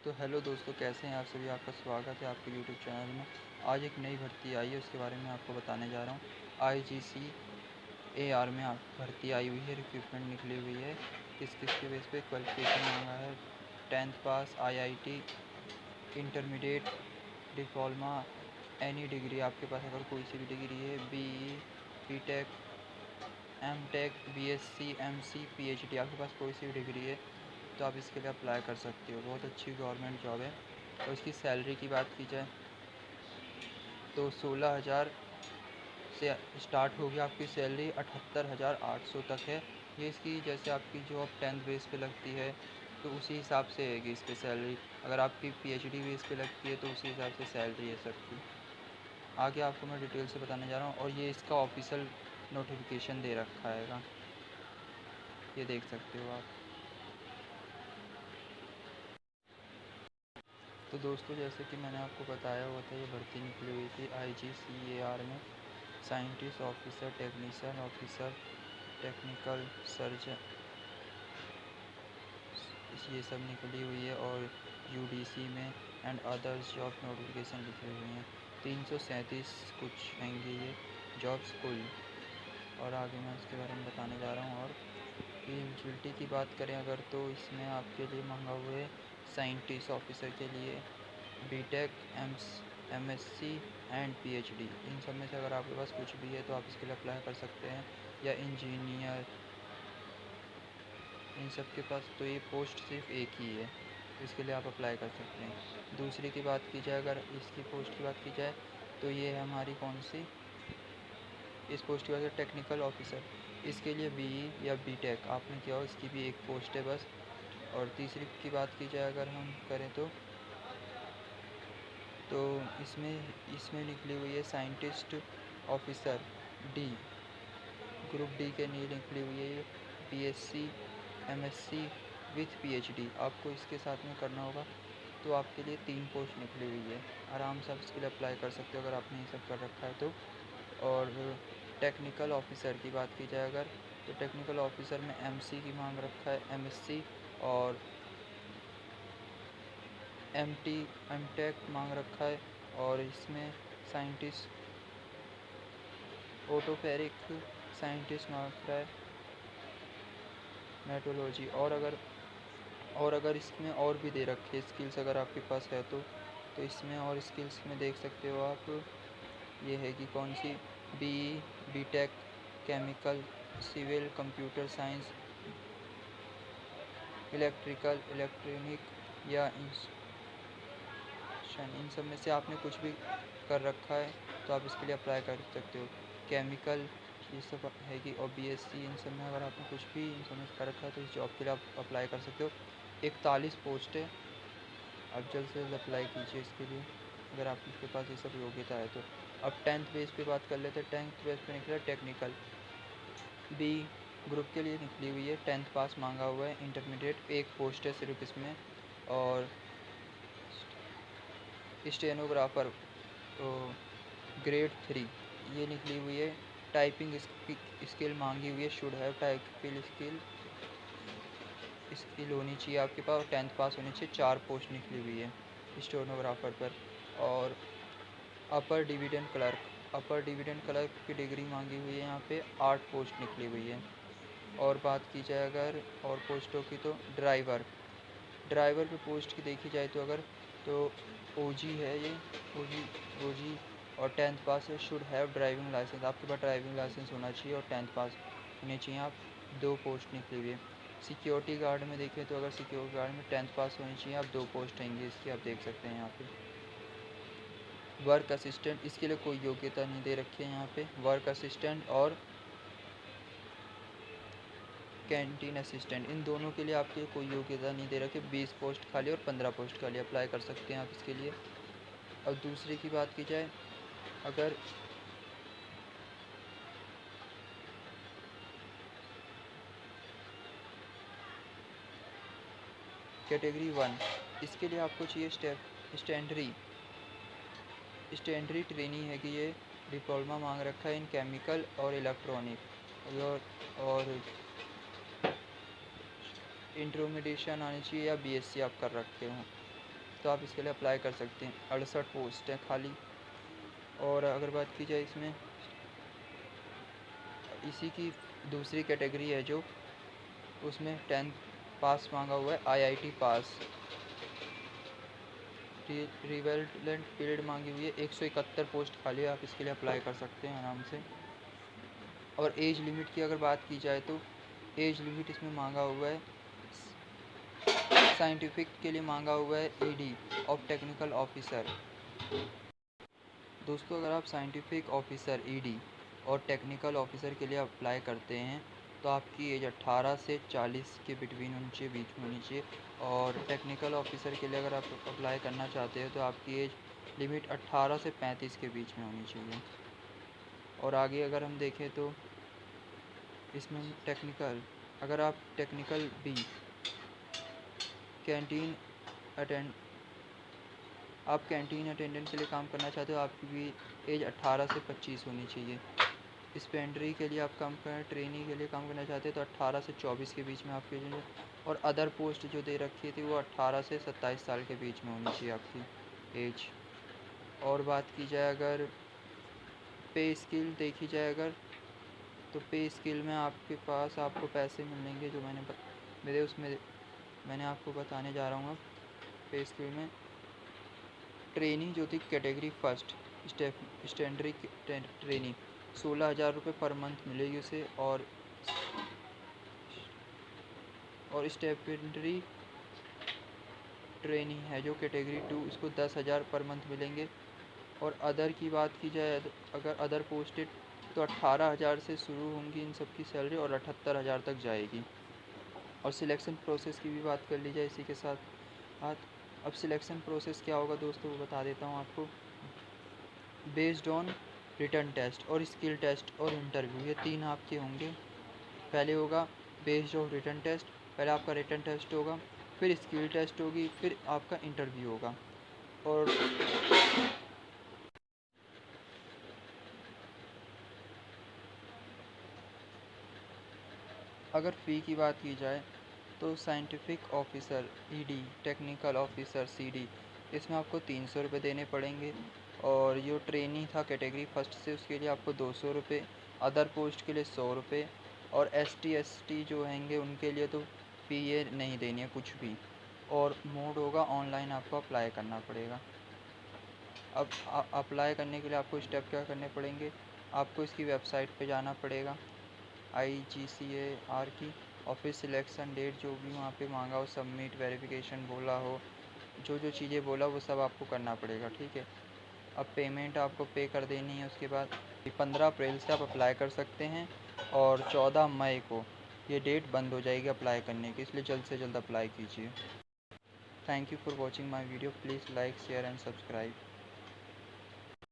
तो हेलो दोस्तों, कैसे हैं आप सभी। आपका स्वागत है आपके यूट्यूब चैनल में। आज एक नई भर्ती आई है, उसके बारे में आपको बताने जा रहा हूँ। IGCAR में आप भर्ती आई हुई है, रिक्रूटमेंट निकली हुई है। किस किस के बेस पे क्वालिफिकेशन मांगा है। 10th पास, IIT, intermediate, diploma, any degree आपके पास अगर कोई सी भी डिग्री है, BE, BTech, MTech, BSc, MC, PhD, आपके पास कोई सी भी डिग्री है तो आप इसके लिए अप्लाई कर सकते हो। बहुत अच्छी गवर्नमेंट जॉब है। और इसकी सैलरी की बात की जाए तो 16,000 से स्टार्ट होगी आपकी सैलरी, 78,800 तक है। ये इसकी जैसे आपकी जॉब 10th बेस पे लगती है तो उसी हिसाब से रहेगी इस पर सैलरी। अगर आपकी PhD बेस पे लगती है तो उसी हिसाब से सैलरी है सबकी। आगे आपको मैं डिटेल से बताने जा रहा हूँ। और ये इसका ऑफिशियल नोटिफिकेशन दे रखा है, ये देख सकते हो आप। तो दोस्तों, जैसे कि मैंने आपको बताया हुआ था, ये भर्ती निकली हुई थी IGCAR में। Scientist officer, technician officer, technical surgeon, ये सब निकली हुई है। और UDC में एंड अदर्स जॉब नोटिफिकेशन लिखी हुई हैं। 337 कुछ आएंगे ये जॉब्स कुल। और आगे मैं इसके बारे में बताने जा रहा हूँ। और एलिजिबिलिटी की बात करें अगर, तो इसमें आपके लिए मांगा हुआ है साइंटिस्ट ऑफिसर के लिए BTech, MSc एंड PhD। इन सब में से अगर आपके पास कुछ भी है तो आप इसके लिए अप्लाई कर सकते हैं। या इंजीनियर, इन सब के पास तो ये पोस्ट सिर्फ एक ही है, इसके लिए आप अप्लाई कर सकते हैं। दूसरी की बात की जाए, अगर इसकी पोस्ट की बात की जाए तो ये है हमारी कौन सी, इस पोस्ट की बात करें टेक्निकल ऑफिसर। इसके लिए BE या BTech आपने किया हो, इसकी भी एक पोस्ट है बस। और तीसरी की बात की जाए अगर हम करें तो इसमें इसमें निकली हुई है scientist officer D, group D के लिए निकली हुई है ये। BSc, MSc विथ PhD आपको इसके साथ में करना होगा। तो आपके लिए 3 पोस्ट निकली हुई है। आराम से आप इसके लिए अप्लाई कर सकते हो अगर आपने ये सब कर रखा है तो। और टेक्निकल ऑफिसर की बात की जाए अगर, तो टेक्निकल ऑफिसर में MC की मांग रखा है, MSc और MTech मांग रखा है। और इसमें साइंटिस्ट ऑटोफेरिक साइंटिस्ट मांग रखा है, मेट्रोलॉजी। और अगर इसमें और भी दे रखे स्किल्स अगर आपके पास है तो इसमें और स्किल्स में देख सकते हो आप। ये है कि कौन सी, BE, BTech, chemical, civil, computer science, electrical, electronic या इन सब में से आपने कुछ भी कर रखा है तो आप इसके लिए अप्लाई कर सकते हो। केमिकल, ये सब है कि, और BSc, इन सब में अगर आपने कुछ भी इन सब में कर रखा है तो इस जॉब के लिए आप अप्लाई कर सकते हो। 41 पोस्ट है, आप जल्द से जल्द अप्लाई कीजिए इसके लिए अगर आपके पास ये सब योग्यता है तो। अब 10th बेस पे बात कर लेते हैं। 10th बेस पे निकला टेक्निकल B ग्रुप के लिए निकली हुई है। 10th पास मांगा हुआ है। इंटरमीडिएट एक पोस्ट है सिर्फ इसमें। और स्टेनोग्राफर तो ग्रेड 3 ये निकली हुई है। टाइपिंग स्किल मांगी हुई है, शुड हैव टाइपिंग स्किल होनी चाहिए आपके पास, और 10th पास होनी चाहिए। 4 पोस्ट निकली हुई है स्टेनोग्राफर पर। और अपर डिविडेंड क्लर्क की डिग्री मांगी हुई है यहाँ पे, 8 पोस्ट निकली हुई है। और बात की जाए अगर और पोस्टों की, तो ड्राइवर पे पोस्ट की देखी जाए तो अगर, तो OG है ये, OG और 10th पास है। शुड हैव ड्राइविंग लाइसेंस, आपके पास ड्राइविंग लाइसेंस होना चाहिए और 10th पास होने चाहिए आप। 2 पोस्ट निकली हुई है। सिक्योरिटी गार्ड में देखें तो अगर सिक्योरिटी गार्ड में 10th पास होनी चाहिए, आप 2 पोस्ट आएंगी इसकी, आप देख सकते हैं यहाँ पे। वर्क असिस्टेंट, इसके लिए कोई योग्यता नहीं दे रखी है यहाँ पे। वर्क असिस्टेंट और कैंटीन असिस्टेंट, इन दोनों के लिए आपके कोई योग्यता नहीं दे रखी। 20 पोस्ट खाली और 15 पोस्ट खाली, अप्लाई कर सकते हैं आप इसके लिए। और दूसरी की बात की जाए अगर, कैटेगरी 1, इसके लिए आपको चाहिए स्टैंडरी स्टैंडरी ट्रेनिंग है कि ये डिप्लोमा मांग रखा है इन केमिकल और इलेक्ट्रॉनिक। और इंटरमीडिएशन आनी चाहिए या BSc आप कर रखते हो। तो आप इसके लिए अप्लाई कर सकते हैं। 68 पोस्ट हैं खाली। और अगर बात की जाए इसमें, इसी की दूसरी कैटेगरी है जो, उसमें 10th पास मांगा हुआ है, आईआईटी पास। रिवेलेंट पीरियड मांगी हुई है, 171 पोस्ट खाली है, आप इसके लिए अप्लाई कर सकते हैं आराम से। और एज लिमिट की अगर बात की जाए तो एज लिमिट इसमें मांगा हुआ है, साइंटिफिक के लिए मांगा हुआ है ईडी ऑफ टेक्निकल ऑफिसर। दोस्तों, अगर आप साइंटिफिक ऑफिसर ईडी और टेक्निकल ऑफिसर के लिए अप्लाई करते हैं तो आपकी एज 18 से 40 के बिटवीन उनके बीच में होनी चाहिए। और टेक्निकल ऑफिसर के लिए अगर आप अप्लाई करना चाहते हैं तो आपकी एज लिमिट 18 से 35 के बीच में होनी चाहिए। और आगे अगर हम देखें तो इसमें अगर आप टेक्निकल बी कैंटीन अटेंड आप कैंटीन अटेंडेंट के लिए काम करना चाहते हो, आपकी भी एज 18 से 25 होनी चाहिए। स्पेंडरी के लिए आप काम करें, ट्रेनी के लिए काम करना चाहते हैं तो 18 से 24 के बीच में आपकी एज। और अदर पोस्ट जो दे रखी थी वो 18 से 27 साल के बीच में होनी चाहिए आपकी एज। और बात की जाए अगर पे स्किल देखी जाए अगर, तो पे स्किल में आपके पास आपको पैसे मिलेंगे जो मैंने आपको बताने जा रहा हूँ अब। पे स्किल में ट्रेनी जो थी कैटेगरी फर्स्ट स्टैंडरी ट्रेनी 16,000 रुपये पर मंथ मिलेगी उसे। और स्टेपनरी ट्रेनी है जो कैटेगरी 2, उसको 10,000 पर मंथ मिलेंगे। और अदर की बात की जाए, अगर अदर पोस्टेड तो 18,000 से शुरू होंगी इन सब की सैलरी और 78,000 तक जाएगी। और सिलेक्शन प्रोसेस की भी बात कर ली जाए इसी के साथ। अब सिलेक्शन प्रोसेस क्या होगा दोस्तों, वो बता देता हूँ आपको। बेस्ड ऑन रिटन टेस्ट और स्किल टेस्ट और इंटरव्यू, ये 3 आपके होंगे। पहले होगा बेस्ड ऑन रिटन टेस्ट, पहले आपका रिटन टेस्ट होगा, फिर स्किल टेस्ट होगी, फिर आपका इंटरव्यू होगा। और अगर फ़ी की बात की जाए तो scientific officer ED, technical officer CD, इसमें आपको 300 रुपये देने पड़ेंगे। और जो ट्रेनी था कैटेगरी फर्स्ट से, उसके लिए आपको 200 रुपये, अदर पोस्ट के लिए 100 रुपये। और एसटी जो होंगे उनके लिए तो फ़ी ये नहीं देनी है कुछ भी। और मोड होगा ऑनलाइन, आपको अप्लाई करना पड़ेगा। अब अप्लाई करने के लिए आपको स्टेप क्या करने पड़ेंगे, आपको इसकी वेबसाइट पे जाना पड़ेगा, IGCAR की, और फिर सिलेक्शन डेट जो भी वहाँ पे मांगा हो, सबमिट वेरिफिकेशन बोला हो, जो जो चीज़ें बोला वो सब आपको करना पड़ेगा, ठीक है। अब पेमेंट आपको पे कर देनी है। उसके बाद 15 अप्रैल से आप अप्लाई कर सकते हैं और 14 मई को ये डेट बंद हो जाएगी अप्लाई करने की, इसलिए जल्द से जल्द अप्लाई कीजिए। Thank you for watching my video. Please like, share and subscribe.